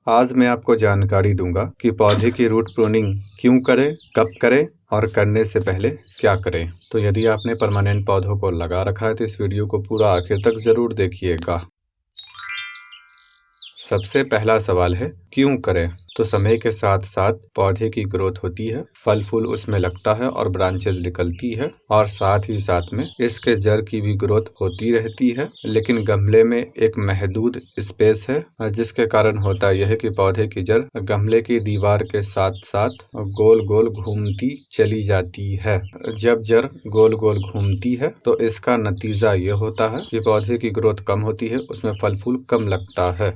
आज मैं आपको जानकारी दूंगा कि पौधे की रूट प्रूनिंग क्यों करें, कब करें और करने से पहले क्या करें। तो यदि आपने परमानेंट पौधों को लगा रखा है तो इस वीडियो को पूरा आखिर तक ज़रूर देखिएगा। सबसे पहला सवाल है क्यों करें। तो समय के साथ साथ पौधे की ग्रोथ होती है, फल फूल उसमें लगता है और ब्रांचेज निकलती है और साथ ही साथ में इसके जड़ की भी ग्रोथ होती रहती है। लेकिन गमले में एक महदूद स्पेस है जिसके कारण होता यह है कि पौधे की जड़ गमले की दीवार के साथ साथ गोल गोल घूमती चली जाती है। जब जड़ गोल गोल घूमती है तो इसका नतीजा ये होता है कि पौधे की ग्रोथ कम होती है, उसमें फल फूल कम लगता है।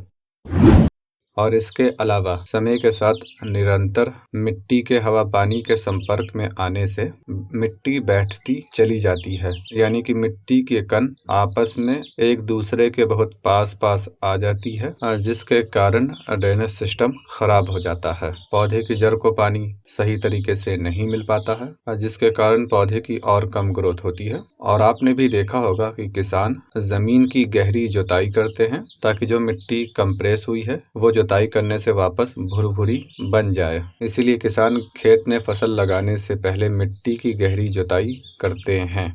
और इसके अलावा समय के साथ निरंतर मिट्टी के हवा पानी के संपर्क में आने से मिट्टी बैठती चली जाती है, यानी कि मिट्टी के कण आपस में एक दूसरे के बहुत पास पास आ जाती है, जिसके कारण ड्रेनेज सिस्टम खराब हो जाता है। पौधे की जड़ को पानी सही तरीके से नहीं मिल पाता है, जिसके कारण पौधे की और कम ग्रोथ होती है। और आपने भी देखा होगा कि किसान जमीन की गहरी जुताई करते हैं ताकि जो मिट्टी कंप्रेस हुई है वो जुताई करने से वापस भुरभुरी बन जाए। इसीलिए किसान खेत में फसल लगाने से पहले मिट्टी की गहरी जुताई करते हैं।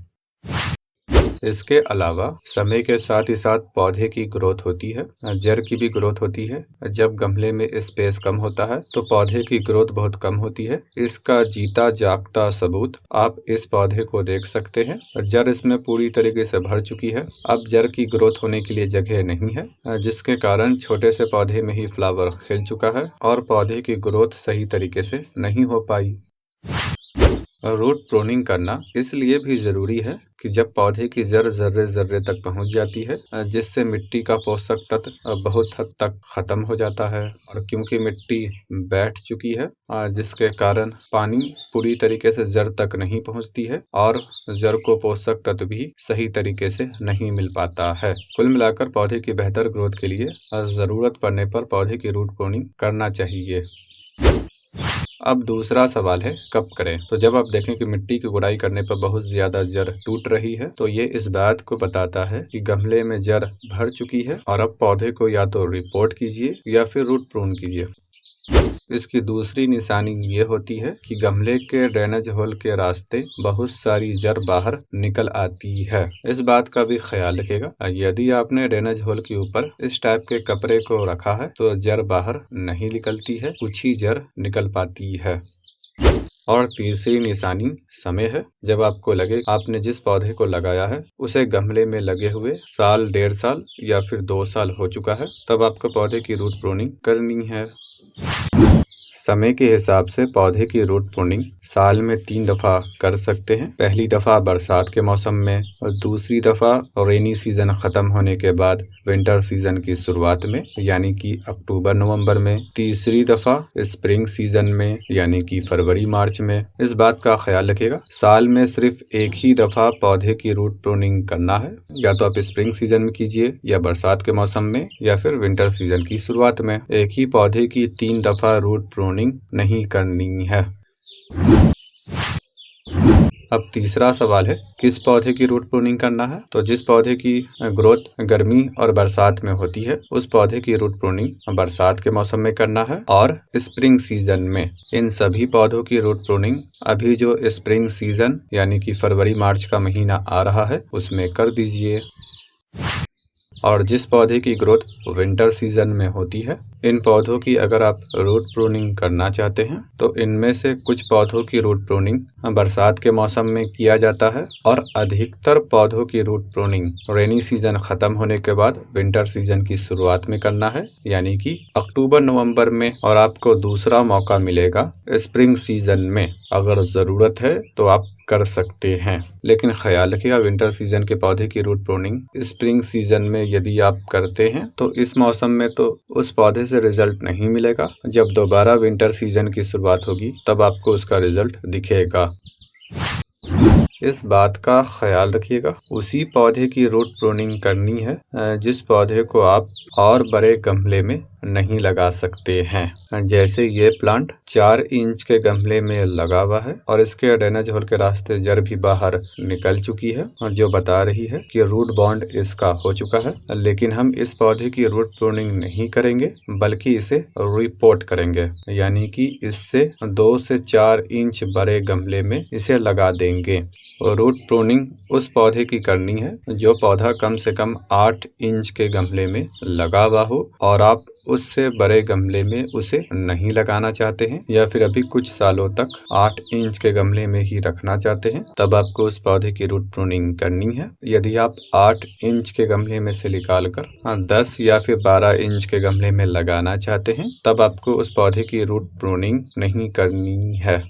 इसके अलावा समय के साथ ही साथ पौधे की ग्रोथ होती है, जड़ की भी ग्रोथ होती है। जब गमले में स्पेस कम होता है तो पौधे की ग्रोथ बहुत कम होती है। इसका जीता जागता सबूत आप इस पौधे को देख सकते हैं। जड़ इसमें पूरी तरीके से भर चुकी है। अब जड़ की ग्रोथ होने के लिए जगह नहीं है, जिसके कारण छोटे से पौधे में ही फ्लावर खिल चुका है और पौधे की ग्रोथ सही तरीके से नहीं हो पाई। रूट प्रूनिंग करना इसलिए भी ज़रूरी है कि जब पौधे की जड़ जर्रे जर्रे तक पहुंच जाती है, जिससे मिट्टी का पोषक तत्व बहुत हद तक ख़त्म हो जाता है और क्योंकि मिट्टी बैठ चुकी है, जिसके कारण पानी पूरी तरीके से जड़ तक नहीं पहुंचती है और जड़ को पोषक तत्व भी सही तरीके से नहीं मिल पाता है। कुल मिलाकर पौधे की बेहतर ग्रोथ के लिए ज़रूरत पड़ने पर पौधे की रूट प्रूनिंग करना चाहिए। अब दूसरा सवाल है कब करें। तो जब आप देखें कि मिट्टी की गुड़ाई करने पर बहुत ज़्यादा जड़ टूट रही है तो ये इस बात को बताता है कि गमले में जड़ भर चुकी है और अब पौधे को या तो रिपोर्ट कीजिए या फिर रूट प्रून कीजिए। इसकी दूसरी निशानी ये होती है कि गमले के ड्रेनेज होल के रास्ते बहुत सारी जड़ बाहर निकल आती है। इस बात का भी ख्याल रखिएगा, यदि आपने ड्रेनेज होल के ऊपर इस टाइप के कपड़े को रखा है तो जड़ बाहर नहीं निकलती है, कुछ ही जड़ निकल पाती है। और तीसरी निशानी समय है। जब आपको लगे आपने जिस पौधे को लगाया है उसे गमले में लगे हुए साल, 1.5 साल या फिर 2 साल हो चुका है, तब आपको पौधे की रूट प्रूनिंग करनी है। समय के हिसाब से पौधे की रूट प्रूनिंग साल में 3 दफ़ा कर सकते हैं। पहली दफ़ा बरसात के मौसम में और दूसरी दफ़ा रेनी सीज़न ख़त्म होने के बाद विंटर सीज़न की शुरुआत में यानी कि अक्टूबर नवंबर में, तीसरी दफ़ा स्प्रिंग सीज़न में यानी कि फरवरी मार्च में। इस बात का ख्याल रखिएगा, साल में सिर्फ एक ही दफ़ा पौधे की रूट प्रूनिंग करना है, या तो आप स्प्रिंग सीज़न में कीजिए या बरसात के मौसम में या फिर विंटर सीज़न की शुरुआत में। एक ही पौधे की 3 दफ़ा रूट प्रूनिंग नहीं करनी है। अब तीसरा सवाल है किस पौधे की रूट प्रूनिंग करना है। तो जिस पौधे की ग्रोथ गर्मी और बरसात में होती है उस पौधे की रूट प्रूनिंग बरसात के मौसम में करना है और स्प्रिंग सीजन में। इन सभी पौधों की रूट प्रूनिंग अभी जो स्प्रिंग सीजन यानी कि फरवरी मार्च का महीना आ रहा है उसमें कर दीजिए। और जिस पौधे की ग्रोथ विंटर सीजन में होती है, इन पौधों की अगर आप रूट प्रूनिंग करना चाहते हैं तो इनमें से कुछ पौधों की रूट प्रूनिंग बरसात के मौसम में किया जाता है और अधिकतर पौधों की रूट प्रूनिंग रेनी सीजन ख़त्म होने के बाद विंटर सीजन की शुरुआत में करना है, यानी कि अक्टूबर नवंबर में। और आपको दूसरा मौका मिलेगा स्प्रिंग सीजन में। अगर ज़रूरत है तो आप कर सकते हैं, लेकिन ख्याल रखिएगा विंटर सीजन के पौधे की रूट प्रूनिंग स्प्रिंग सीजन में यदि आप करते हैं तो इस मौसम में तो उस पौधे से रिजल्ट नहीं मिलेगा। जब दोबारा विंटर सीजन की शुरुआत होगी तब आपको उसका रिजल्ट दिखेगा। इस बात का ख्याल रखिएगा उसी पौधे की रूट प्रूनिंग करनी है जिस पौधे को आप और बड़े गमले में नहीं लगा सकते हैं। जैसे ये प्लांट 4 इंच के गमले में लगा हुआ है और इसके ड्रेनेज होल के रास्ते जड़ भी बाहर निकल चुकी है और जो बता रही है कि रूट बॉन्ड इसका हो चुका है, लेकिन हम इस पौधे की रूट प्रूनिंग नहीं करेंगे बल्कि इसे रिपोर्ट करेंगे, यानी कि इससे 2 से 4 इंच बड़े गमले में इसे लगा देंगे। और रूट प्रूनिंग उस पौधे की करनी है जो पौधा कम से कम 8 इंच के गमले में लगा हुआ हो और आप उससे बड़े गमले में उसे नहीं लगाना चाहते हैं या फिर अभी कुछ सालों तक 8 इंच के गमले में ही रखना चाहते हैं, तब आपको उस पौधे की रूट प्रूनिंग करनी है। यदि आप 8 इंच के गमले में से निकाल कर 10 या फिर 12 इंच के गमले में लगाना चाहते हैं, तब आपको उस पौधे की रूट प्रूनिंग नहीं करनी है।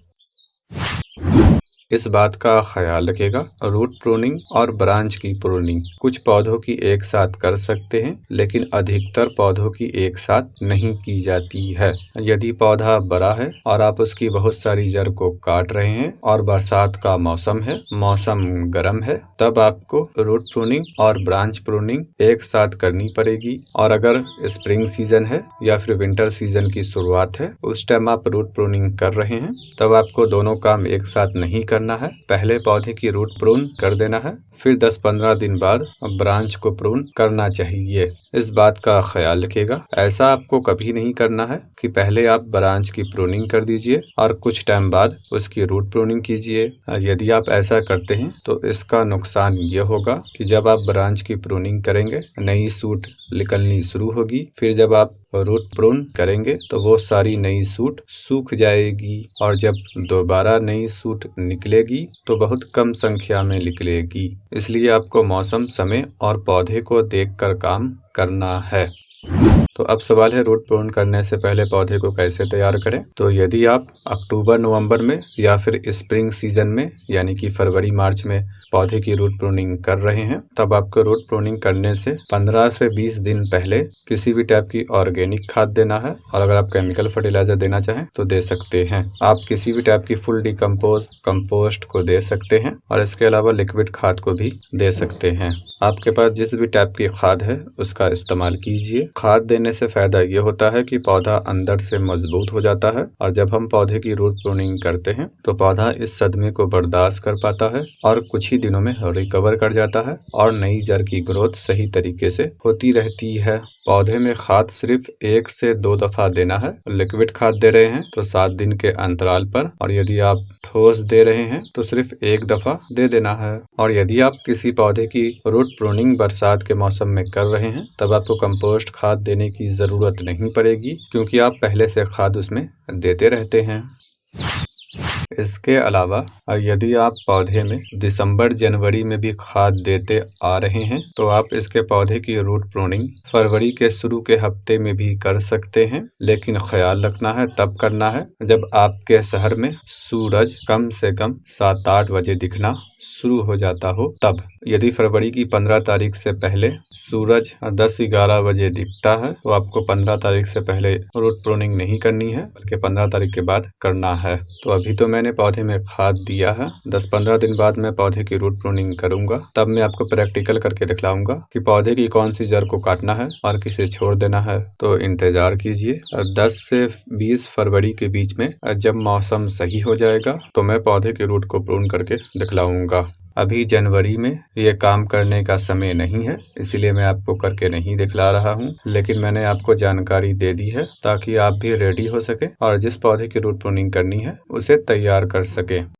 इस बात का ख्याल रखिएगा, रूट प्रूनिंग और ब्रांच की प्रूनिंग कुछ पौधों की एक साथ कर सकते हैं, लेकिन अधिकतर पौधों की एक साथ नहीं की जाती है। यदि पौधा बड़ा है और आप उसकी बहुत सारी जड़ को काट रहे हैं और बरसात का मौसम है, मौसम गर्म है, तब आपको रूट प्रूनिंग और ब्रांच प्रूनिंग एक साथ करनी पड़ेगी। और अगर स्प्रिंग सीजन है या फिर विंटर सीजन की शुरुआत है, उस टाइम आप रूट प्रूनिंग कर रहे हैं, तब आपको दोनों काम एक साथ नहीं करना है। पहले पौधे की रूट प्रून कर देना है, फिर 10-15 दिन बाद ब्रांच को प्रून करना चाहिए। इस बात का ख्याल रखिएगा। ऐसा आपको कभी नहीं करना है कि पहले आप ब्रांच की प्रूनिंग कर दीजिए और कुछ टाइम बाद उसकी रूट प्रूनिंग कीजिए। यदि आप ऐसा करते हैं तो इसका नुकसान ये होगा कि जब आप ब्रांच की प्रूनिंग करेंगे, नई सूट निकलनी शुरू होगी, फिर जब आप रूट प्रून करेंगे तो वो सारी नई सूट सूख जाएगी और जब दोबारा नई सूट निकलेगी तो बहुत कम संख्या में निकलेगी। इसलिए आपको मौसम, समय और पौधे को देखकर काम करना है। तो अब सवाल है, रूट प्रून करने से पहले पौधे को कैसे तैयार करें। तो यदि आप अक्टूबर नवंबर में या फिर स्प्रिंग सीजन में यानी कि फरवरी मार्च में पौधे की रूट प्रूनिंग कर रहे हैं, तब आपको रूट प्रूनिंग करने से 15 से 20 दिन पहले किसी भी टाइप की ऑर्गेनिक खाद देना है और अगर आप केमिकल फर्टिलाइजर देना चाहें तो दे सकते हैं। आप किसी भी टाइप की फुल डिकम्पोज कंपोस्ट को दे सकते हैं और इसके अलावा लिक्विड खाद को भी दे सकते हैं। आपके पास जिस भी टाइप की खाद है उसका इस्तेमाल कीजिए। खाद देने से फायदा ये होता है कि पौधा अंदर से मजबूत हो जाता है और जब हम पौधे की रूट प्रूनिंग करते हैं तो पौधा इस सदमे को बर्दाश्त कर पाता है और कुछ ही दिनों में रिकवर कर जाता है और नई जड़ की ग्रोथ सही तरीके से होती रहती है। पौधे में खाद सिर्फ 1 से 2 दफा देना है। लिक्विड खाद दे रहे हैं तो 7 दिन के अंतराल पर, और यदि आप ठोस दे रहे हैं तो सिर्फ 1 दफा दे देना है। और यदि आप किसी पौधे की रूट प्रूनिंग बरसात के मौसम में कर रहे हैं, तब आपको कंपोस्ट खाद देने की जरूरत नहीं पड़ेगी क्योंकि आप पहले से खाद उसमें देते रहते हैं। इसके अलावा यदि आप पौधे में दिसंबर जनवरी में भी खाद देते आ रहे हैं तो आप इसके पौधे की रूट प्रूनिंग फरवरी के शुरू के हफ्ते में भी कर सकते हैं, लेकिन ख्याल रखना है तब करना है जब आपके शहर में सूरज कम से कम 7-8 बजे दिखना शुरू हो जाता हो तब। यदि फरवरी की 15 तारीख से पहले सूरज 10-11 बजे दिखता है तो आपको 15 तारीख से पहले रूट प्रूनिंग नहीं करनी है बल्कि 15 तारीख के बाद करना है। तो अभी तो मैंने पौधे में खाद दिया है, 10-15 दिन बाद मैं पौधे की रूट प्रूनिंग करूंगा, तब मैं आपको प्रैक्टिकल करके दिखलाऊंगा कि पौधे की कौन सी जड़ को काटना है और किसे छोड़ देना है। तो इंतजार कीजिए। 10 से 20 फरवरी के बीच में जब मौसम सही हो जाएगा तो मैं पौधे की रूट को प्रून करके दिखलाऊंगा। अभी जनवरी में ये काम करने का समय नहीं है, इसलिए मैं आपको करके नहीं दिखला रहा हूँ, लेकिन मैंने आपको जानकारी दे दी है ताकि आप भी रेडी हो सके और जिस पौधे की रूट प्रूनिंग करनी है उसे तैयार कर सके।